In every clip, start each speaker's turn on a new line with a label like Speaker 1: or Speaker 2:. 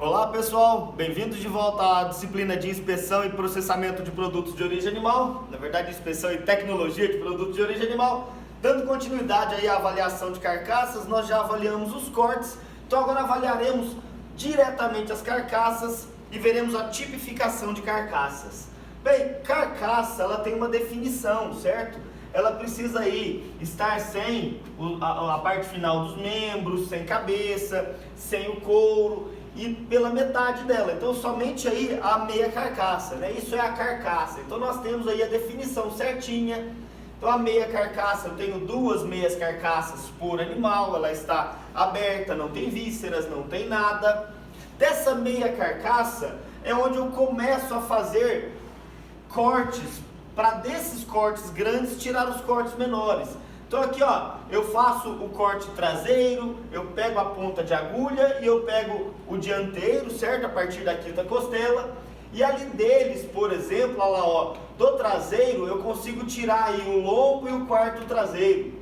Speaker 1: Olá pessoal, bem-vindos de volta à disciplina de inspeção e processamento de produtos de origem animal, na verdade inspeção e tecnologia de produtos de origem animal. Dando continuidade aí à avaliação de carcaças, nós já avaliamos os cortes, então agora avaliaremos diretamente as carcaças e veremos a tipificação de carcaças. Bem, carcaça ela tem uma definição, certo? Ela precisa aí estar sem a parte final dos membros, sem cabeça, sem o couro e pela metade dela, então somente aí a meia carcaça, né? Isso é a carcaça. Então nós temos aí a definição certinha. Então a meia carcaça, eu tenho duas meias carcaças por animal, ela está aberta, não tem vísceras, não tem nada. Dessa meia carcaça é onde eu começo a fazer cortes, para desses cortes grandes tirar os cortes menores. Então aqui ó, eu faço o corte traseiro, eu pego a ponta de agulha e eu pego o dianteiro, certo? A partir da quinta costela. E ali deles, por exemplo, olha lá ó, do traseiro eu consigo tirar aí o lombo e o quarto traseiro.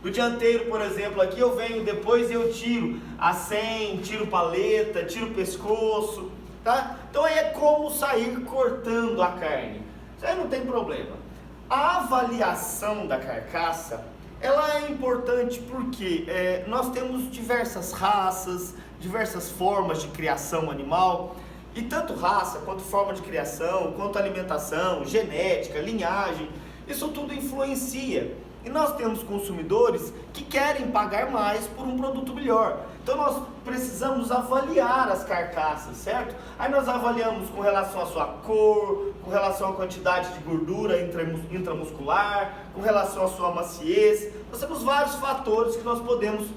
Speaker 1: Do dianteiro, por exemplo, aqui eu venho depois e eu tiro a sem, tiro paleta, tiro pescoço, tá? Então aí é como sair cortando a carne. Isso aí não tem problema. A avaliação da carcaça, ela é importante porque nós temos diversas raças, diversas formas de criação animal, e tanto raça, quanto forma de criação, quanto alimentação, genética, linhagem, isso tudo influencia. E nós temos consumidores que querem pagar mais por um produto melhor. Então nós precisamos avaliar as carcaças, certo? Aí nós avaliamos com relação à sua cor, com relação à quantidade de gordura intramuscular, com relação à sua maciez. Nós temos vários fatores que nós podemos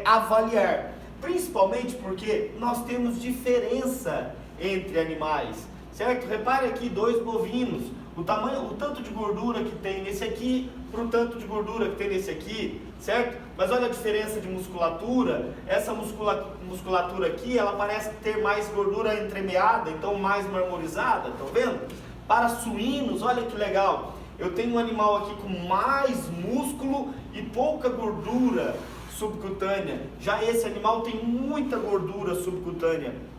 Speaker 1: avaliar. Principalmente porque nós temos diferença entre animais, certo? Repare aqui, dois bovinos. O tanto de gordura que tem nesse aqui, para o tanto de gordura que tem nesse aqui, certo? Mas olha a diferença de musculatura. Essa musculatura aqui, ela parece ter mais gordura entremeada, então mais marmorizada, estão vendo? Para suínos, olha que legal. Eu tenho um animal aqui com mais músculo e pouca gordura subcutânea. Já esse animal tem muita gordura subcutânea.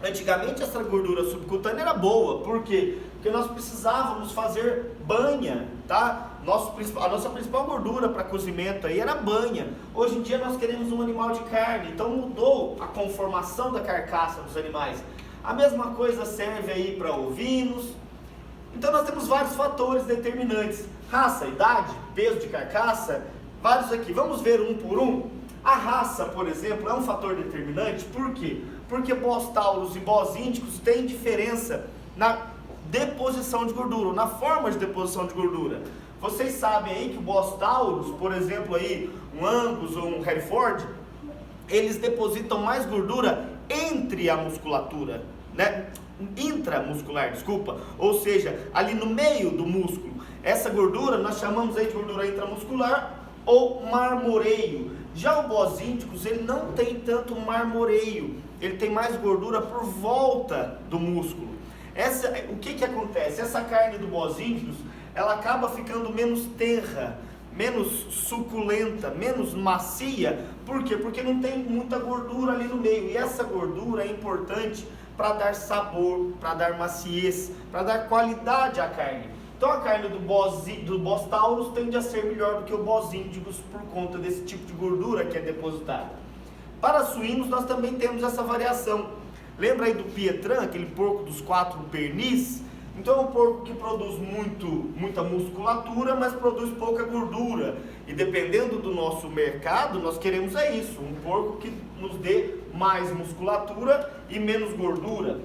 Speaker 1: Antigamente essa gordura subcutânea era boa, por quê? Porque nós precisávamos fazer banha, tá? A nossa principal gordura para cozimento aí era banha. Hoje em dia nós queremos um animal de carne, então mudou a conformação da carcaça dos animais. A mesma coisa serve aí para ovinos. Então nós temos vários fatores determinantes: raça, idade, peso de carcaça, vários aqui. Vamos ver um por um. A raça, por exemplo, é um fator determinante, por quê? Porque Bos taurus e Bos índicos têm diferença na deposição de gordura, na forma de deposição de gordura. Vocês sabem aí que o Bos taurus, por exemplo aí, um Angus ou um Hereford, eles depositam mais gordura entre a musculatura, né? Intramuscular, desculpa, ou seja, ali no meio do músculo. Essa gordura nós chamamos aí de gordura intramuscular ou marmoreio. Já o Bos índicos, ele não tem tanto marmoreio, ele tem mais gordura por volta do músculo. O que acontece? Essa carne do Bos índicos, ela acaba ficando menos tenra, menos suculenta, menos macia. Por quê? Porque não tem muita gordura ali no meio, e essa gordura é importante para dar sabor, para dar maciez, para dar qualidade à carne. Então a carne do Bos taurus tende a ser melhor do que o Bos índicos por conta desse tipo de gordura que é depositada. Para suínos nós também temos essa variação. Lembra aí do Pietran, aquele porco dos 4 pernis? Então é um porco que produz muita musculatura, mas produz pouca gordura. E dependendo do nosso mercado, nós queremos isso, um porco que nos dê mais musculatura e menos gordura.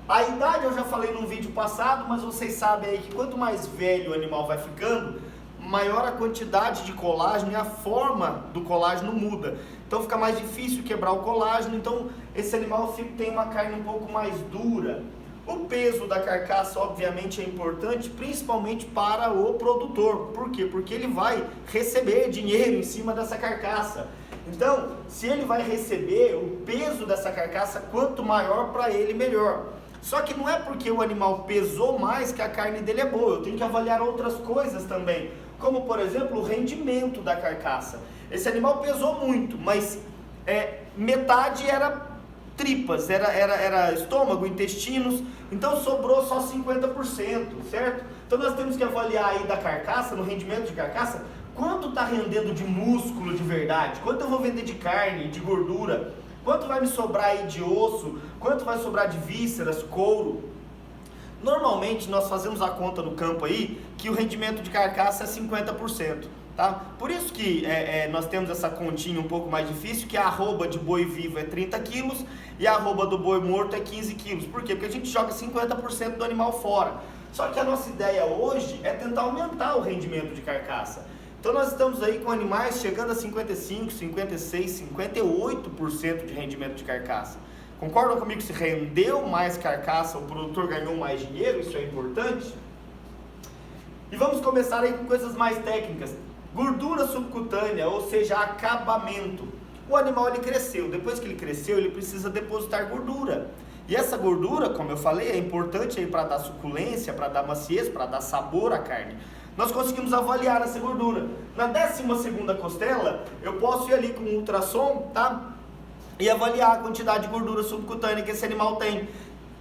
Speaker 1: A idade eu já falei num vídeo passado, mas vocês sabem aí que quanto mais velho o animal vai ficando, maior a quantidade de colágeno e a forma do colágeno muda. Então fica mais difícil quebrar o colágeno, então esse animal tem uma carne um pouco mais dura. O peso da carcaça obviamente é importante, principalmente para o produtor. Por quê? Porque ele vai receber dinheiro em cima dessa carcaça. Então, se ele vai receber o peso dessa carcaça, quanto maior para ele, melhor. Só que não é porque o animal pesou mais que a carne dele é boa, eu tenho que avaliar outras coisas também, como por exemplo o rendimento da carcaça. Esse animal pesou muito, mas metade era tripas, era estômago, intestinos, então sobrou só 50%, certo? Então nós temos que avaliar aí da carcaça, no rendimento de carcaça, quanto está rendendo de músculo de verdade, quanto eu vou vender de carne, de gordura, quanto vai me sobrar aí de osso, quanto vai sobrar de vísceras, couro. Normalmente nós fazemos a conta no campo aí que o rendimento de carcaça é 50%. Tá? Por isso que nós temos essa continha um pouco mais difícil, que a arroba de boi vivo é 30 quilos e a arroba do boi morto é 15 quilos. Por quê? Porque a gente joga 50% do animal fora. Só que a nossa ideia hoje é tentar aumentar o rendimento de carcaça. Então nós estamos aí com animais chegando a 55, 56, 58% de rendimento de carcaça. Concordam comigo que se rendeu mais carcaça, o produtor ganhou mais dinheiro? Isso é importante? E vamos começar aí com coisas mais técnicas. Gordura subcutânea, ou seja, acabamento. O animal ele cresceu, depois que ele cresceu, ele precisa depositar gordura. E essa gordura, como eu falei, é importante aí para dar suculência, para dar maciez, para dar sabor à carne. Nós conseguimos avaliar essa gordura. Na 12ª costela, eu posso ir ali com um ultrassom, tá? E avaliar a quantidade de gordura subcutânea que esse animal tem.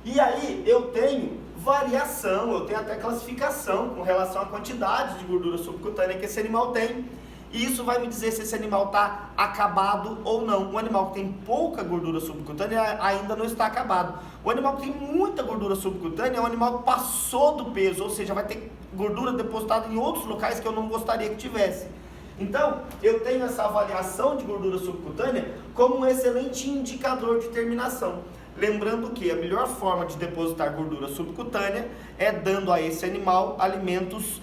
Speaker 1: E aí eu tenho variação, eu tenho até classificação com relação à quantidade de gordura subcutânea que esse animal tem. E isso vai me dizer se esse animal está acabado ou não. O animal que tem pouca gordura subcutânea ainda não está acabado. O animal que tem muita gordura subcutânea é um animal que passou do peso, ou seja, vai ter gordura depositada em outros locais que eu não gostaria que tivesse. Então, eu tenho essa avaliação de gordura subcutânea como um excelente indicador de terminação. Lembrando que a melhor forma de depositar gordura subcutânea é dando a esse animal alimentos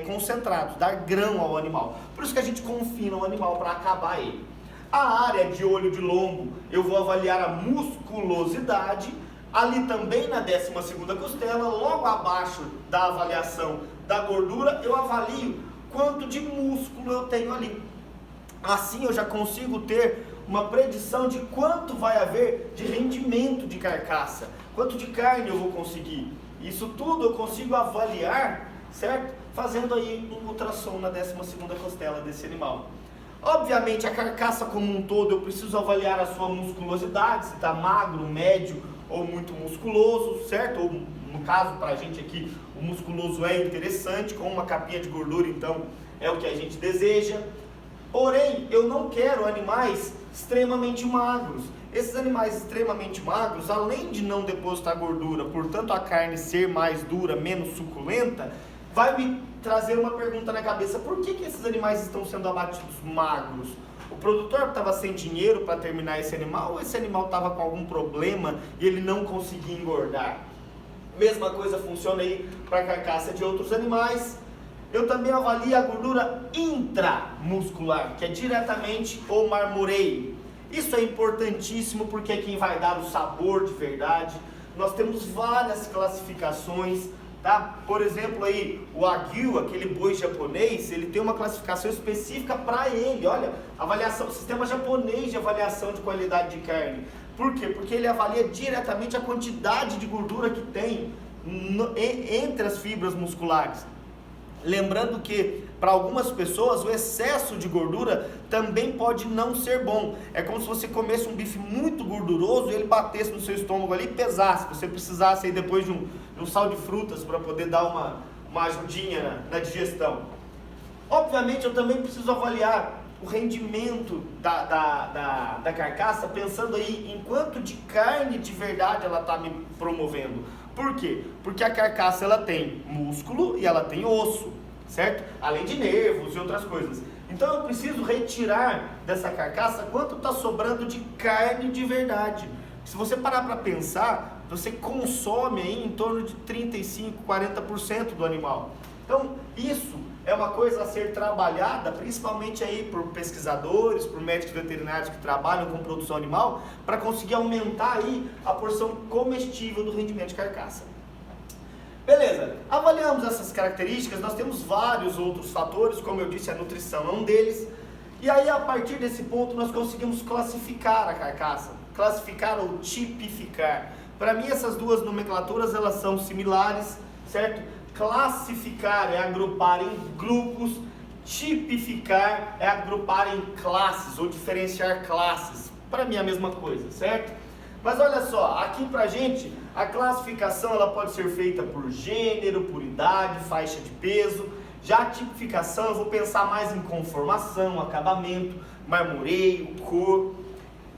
Speaker 1: concentrados, dar grão ao animal. Por isso que a gente confina o animal para acabar ele. A área de olho de lombo, eu vou avaliar a musculosidade. Ali também na 12ª costela, logo abaixo da avaliação da gordura, eu avalio quanto de músculo eu tenho ali. Assim eu já consigo ter uma predição de quanto vai haver de rendimento de carcaça, quanto de carne eu vou conseguir. Isso tudo eu consigo avaliar, certo? Fazendo aí um ultrassom na 12ª costela desse animal. Obviamente a carcaça como um todo eu preciso avaliar a sua musculosidade, se está magro, médio ou muito musculoso, certo? Ou no caso para a gente aqui, o musculoso é interessante, com uma capinha de gordura, então é o que a gente deseja. Porém, eu não quero animais extremamente magros. Esses animais extremamente magros, além de não depositar gordura, portanto a carne ser mais dura, menos suculenta, vai me trazer uma pergunta na cabeça: por que esses animais estão sendo abatidos magros? O produtor estava sem dinheiro para terminar esse animal, ou esse animal estava com algum problema e ele não conseguia engordar? Mesma coisa funciona aí para a carcaça de outros animais. Eu também avalio a gordura intramuscular, que é diretamente o marmoreio. Isso é importantíssimo porque é quem vai dar o sabor de verdade. Nós temos várias classificações, tá? Por exemplo aí, o Wagyu, aquele boi japonês, ele tem uma classificação específica para ele. Olha, avaliação, sistema japonês de avaliação de qualidade de carne. Por quê? Porque ele avalia diretamente a quantidade de gordura que tem entre as fibras musculares. Lembrando que para algumas pessoas o excesso de gordura também pode não ser bom. É como se você comesse um bife muito gorduroso e ele batesse no seu estômago ali e pesasse. Você precisasse aí depois de um sal de frutas para poder dar uma ajudinha na digestão. Obviamente eu também preciso avaliar o rendimento da carcaça, pensando aí em quanto de carne de verdade ela está me promovendo. Por quê? Porque a carcaça ela tem músculo e ela tem osso, certo? Além de nervos e outras coisas. Então eu preciso retirar dessa carcaça quanto está sobrando de carne de verdade. Se você parar para pensar, você consome aí em torno de 35, 40% do animal. Então isso é uma coisa a ser trabalhada, principalmente aí por pesquisadores, por médicos veterinários que trabalham com produção animal, para conseguir aumentar aí a porção comestível do rendimento de carcaça. Beleza, avaliamos essas características, nós temos vários outros fatores, como eu disse, a nutrição é um deles, e aí a partir desse ponto nós conseguimos classificar a carcaça, classificar ou tipificar. Para mim essas duas nomenclaturas elas são similares, certo? Classificar é agrupar em grupos, tipificar é agrupar em classes ou diferenciar classes. Para mim é a mesma coisa, certo? Mas olha só, aqui pra gente, a classificação ela pode ser feita por gênero, por idade, faixa de peso. Já a tipificação eu vou pensar mais em conformação, acabamento, marmoreio, cor.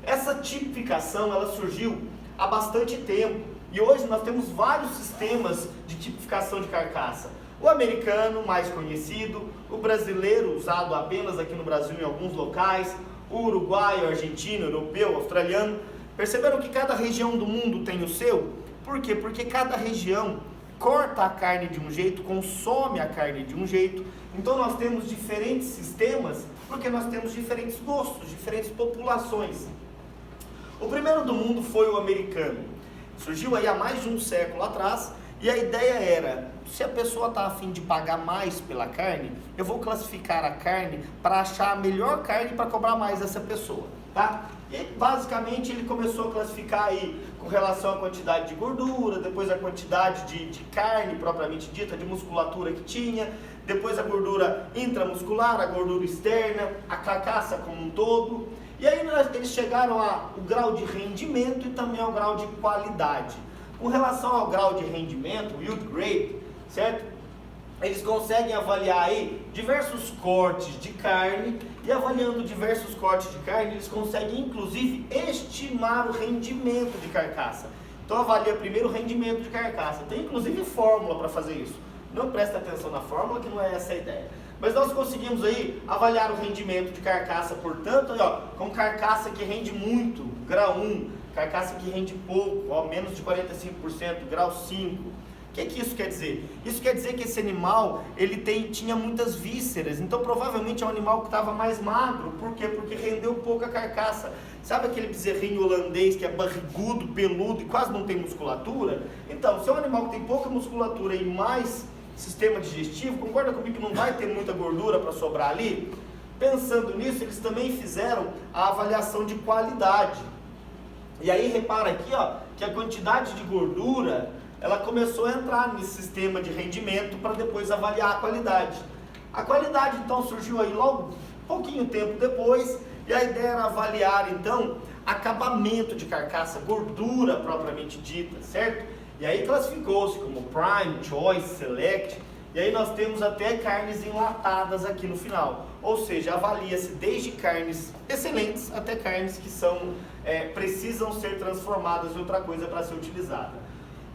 Speaker 1: Essa tipificação ela surgiu há bastante tempo e hoje nós temos vários sistemas de tipificação de carcaça. O americano, mais conhecido, o brasileiro, usado apenas aqui no Brasil em alguns locais, o uruguaio, argentino, europeu, australiano. Perceberam que cada região do mundo tem o seu? Por quê? Porque cada região corta a carne de um jeito, consome a carne de um jeito. Então nós temos diferentes sistemas, porque nós temos diferentes gostos, diferentes populações. O primeiro do mundo foi o americano. Surgiu aí há mais de um século atrás, e a ideia era, se a pessoa está a fim de pagar mais pela carne, eu vou classificar a carne para achar a melhor carne para cobrar mais dessa pessoa, tá? E basicamente ele começou a classificar aí com relação à quantidade de gordura, depois a quantidade de carne propriamente dita, de musculatura que tinha, depois a gordura intramuscular, a gordura externa, a carcaça como um todo. E aí eles chegaram ao grau de rendimento e também ao grau de qualidade. Com relação ao grau de rendimento, yield grade, certo? Eles conseguem avaliar aí diversos cortes de carne, e avaliando diversos cortes de carne, eles conseguem inclusive estimar o rendimento de carcaça. Então avalia primeiro o rendimento de carcaça. Tem inclusive fórmula para fazer isso. Não presta atenção na fórmula, que não é essa a ideia. Mas nós conseguimos aí avaliar o rendimento de carcaça, portanto, ó, com carcaça que rende muito, grau 1, carcaça que rende pouco, ó, menos de 45%, grau 5. O que isso quer dizer? Isso quer dizer que esse animal, ele tinha muitas vísceras, então provavelmente é um animal que estava mais magro. Por quê? Porque rendeu pouca carcaça. Sabe aquele bezerrinho holandês que é barrigudo, peludo e quase não tem musculatura? Então, se é um animal que tem pouca musculatura e mais sistema digestivo, concorda comigo que não vai ter muita gordura para sobrar ali? Pensando nisso, eles também fizeram a avaliação de qualidade. E aí repara aqui, ó, que a quantidade de gordura, ela começou a entrar nesse sistema de rendimento para depois avaliar a qualidade. A qualidade então surgiu aí logo pouquinho tempo depois, e a ideia era avaliar então acabamento de carcaça, gordura propriamente dita, certo? E aí classificou-se como Prime, Choice, Select, e aí nós temos até carnes enlatadas aqui no final. Ou seja, avalia-se desde carnes excelentes até carnes que precisam ser transformadas em outra coisa para ser utilizada.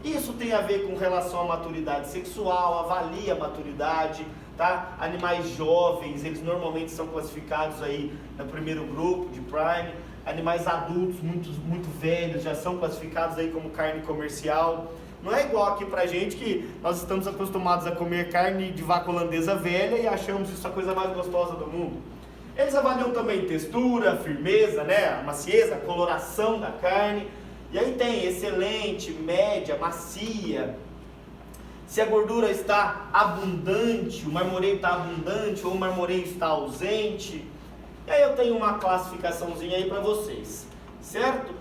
Speaker 1: Isso tem a ver com relação à maturidade sexual, avalia a maturidade, tá? Animais jovens, eles normalmente são classificados aí no primeiro grupo de Prime. Animais adultos, muito velhos, já são classificados aí como carne comercial. Não é igual aqui pra gente, que nós estamos acostumados a comer carne de vaca holandesa velha e achamos isso a coisa mais gostosa do mundo. Eles avaliam também textura, firmeza, né? A macieza, a coloração da carne. E aí tem excelente, média, macia. Se a gordura está abundante, o marmoreio está abundante ou o marmoreio está ausente. E aí eu tenho uma classificaçãozinha aí para vocês, certo?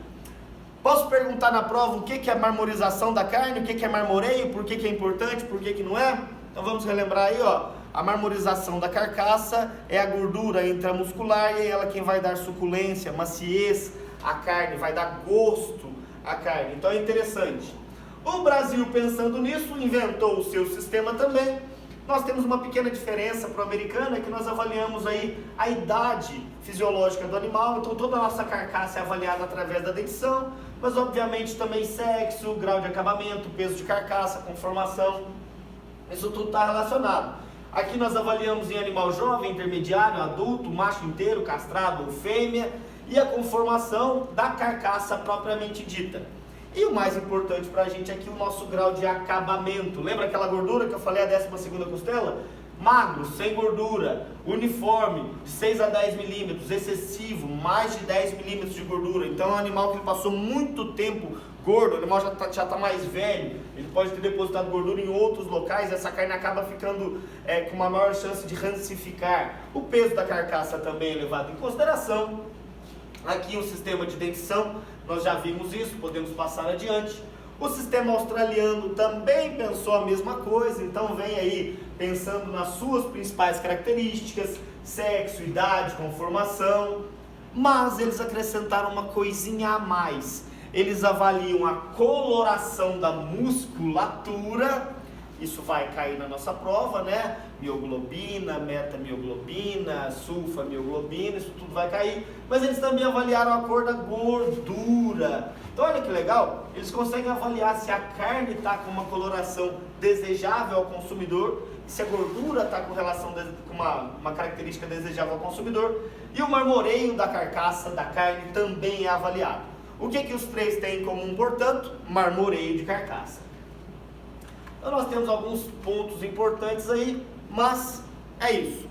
Speaker 1: Posso perguntar na prova o que é marmorização da carne, o que é marmoreio, por que é importante, por que não é? Então vamos relembrar aí, ó. A marmorização da carcaça é a gordura intramuscular e é ela quem vai dar suculência, maciez à carne, vai dar gosto à carne. Então é interessante. O Brasil, pensando nisso, inventou o seu sistema também. Nós temos uma pequena diferença para o americano, é que nós avaliamos aí a idade fisiológica do animal, então toda a nossa carcaça é avaliada através da dentição, mas obviamente também sexo, grau de acabamento, peso de carcaça, conformação, isso tudo está relacionado. Aqui nós avaliamos em animal jovem, intermediário, adulto, macho inteiro, castrado ou fêmea, e a conformação da carcaça propriamente dita. E o mais importante para a gente aqui, o nosso grau de acabamento. Lembra aquela gordura que eu falei, a 12ª costela? Magro, sem gordura, uniforme, de 6 a 10 milímetros, excessivo, mais de 10 milímetros de gordura. Então é um animal que ele passou muito tempo gordo, o animal já tá mais velho, ele pode ter depositado gordura em outros locais, essa carne acaba ficando com uma maior chance de rancificar. O peso da carcaça também é levado em consideração. Aqui o sistema de dentição, nós já vimos isso, podemos passar adiante. O sistema australiano também pensou a mesma coisa, então vem aí pensando nas suas principais características, sexo, idade, conformação, mas eles acrescentaram uma coisinha a mais. Eles avaliam a coloração da musculatura, isso vai cair na nossa prova, né? Mioglobina, metamioglobina, sulfamioglobina, isso tudo vai cair. Mas eles também avaliaram a cor da gordura. Então olha que legal, eles conseguem avaliar se a carne está com uma coloração desejável ao consumidor, se a gordura está com uma característica desejável ao consumidor, e o marmoreio da carcaça da carne também é avaliado. O que os três têm em comum, portanto? Marmoreio de carcaça. Então nós temos alguns pontos importantes aí, mas é isso.